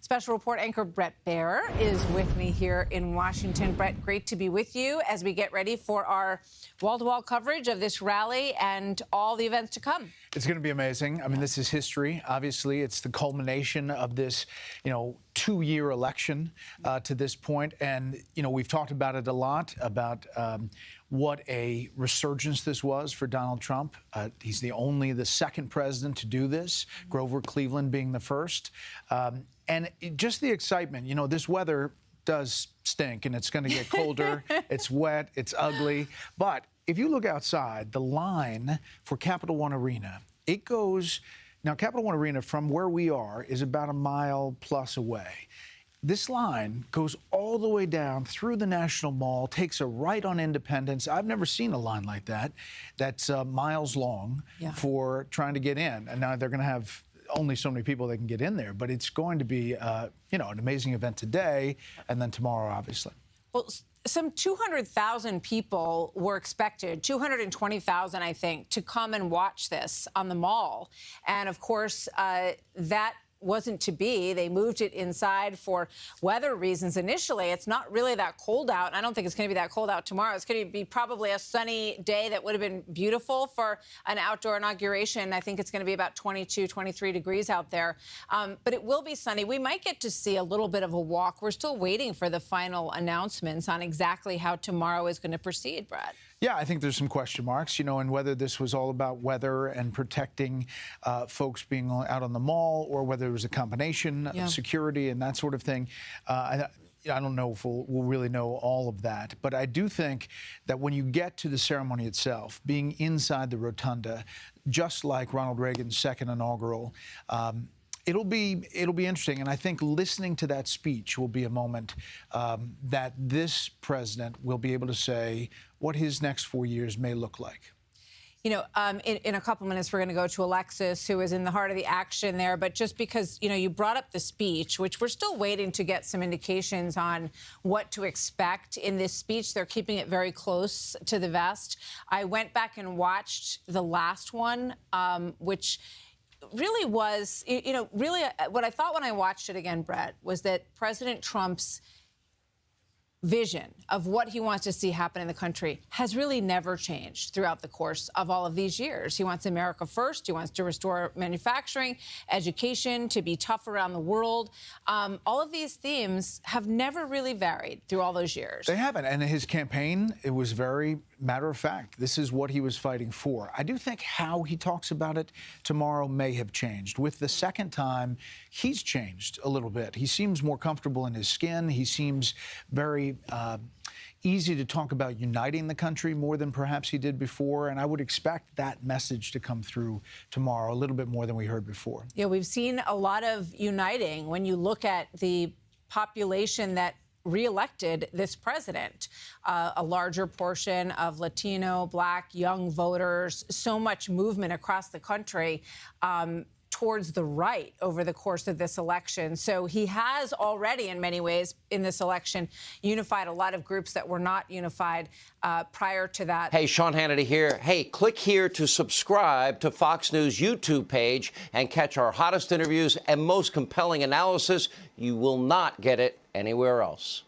Special report anchor Bret Baier is with me here in Washington. Bret, great to be with you as we get ready for our wall-to-wall coverage of this rally and all the events to come. It's going to be amazing. I mean, this is history. Obviously, it's the culmination of this, two-year election to this point. And, we've talked about it a lot, about what a resurgence this was for Donald Trump. He's the second president to do this, Grover Cleveland being the first. And just the excitement, this weather does stink, and it's going to get colder. It's wet, it's ugly. But if you look outside, the line for Capital One Arena, it goes, now Capital One Arena from where we are is about a mile plus away. This line goes all the way down through the National Mall, takes a right on Independence. I've never seen a line like that that's miles long for trying to get in. And now they're going to have only so many people that can get in there, but it's going to be, an amazing event today and then tomorrow, obviously. Well, some 200,000 people were expected, 220,000, I think, to come and watch this on the Mall. And, of course, that wasn't to be. They moved it inside for weather reasons initially. It's not really that cold out, and I don't think it's going to be that cold out tomorrow. It's going to be probably a sunny day that would have been beautiful for an outdoor inauguration. I think it's going to be about 22, 23 degrees out there, but it will be sunny. We might get to see a little bit of a walk. We're still waiting for the final announcements on exactly how tomorrow is going to proceed, Brad. Yeah, I think there's some question marks, and whether this was all about weather and protecting folks being out on the mall or whether it was a combination of security and that sort of thing. I don't know if we'll really know all of that, but I do think that when you get to the ceremony itself, being inside the rotunda, just like Ronald Reagan's second inaugural, it'll be interesting, and I think listening to that speech will be a moment that this president will be able to say what his next 4 years may look like. In a couple minutes, we're going to go to Alexis, who is in the heart of the action there. But just because, you brought up the speech, which we're still waiting to get some indications on what to expect in this speech. They're keeping it very close to the vest. I went back and watched the last one, which really was, really what I thought when I watched it again, Brett, was that President Trump's vision of what he wants to see happen in the country has really never changed throughout the course of all of these years. He wants America first. He wants to restore manufacturing, education, to be tough around the world. All of these themes have never really varied through all those years. They haven't. And his campaign, it was very matter of fact. This is what he was fighting for. I do think how he talks about it tomorrow may have changed. With the second time, he's changed a little bit. He seems more comfortable in his skin. He seems very easy to talk about uniting the country more than perhaps he did before. And I would expect that message to come through tomorrow a little bit more than we heard before. Yeah, we've seen a lot of uniting when you look at the population that reelected this president, a larger portion of Latino, Black, young voters, so much movement across the country towards the right over the course of this election. So he has already, in many ways, in this election, unified a lot of groups that were not unified prior to that. Hey, Sean Hannity here. Hey, click here to subscribe to Fox News YouTube page and catch our hottest interviews and most compelling analysis. You will not get it anywhere else.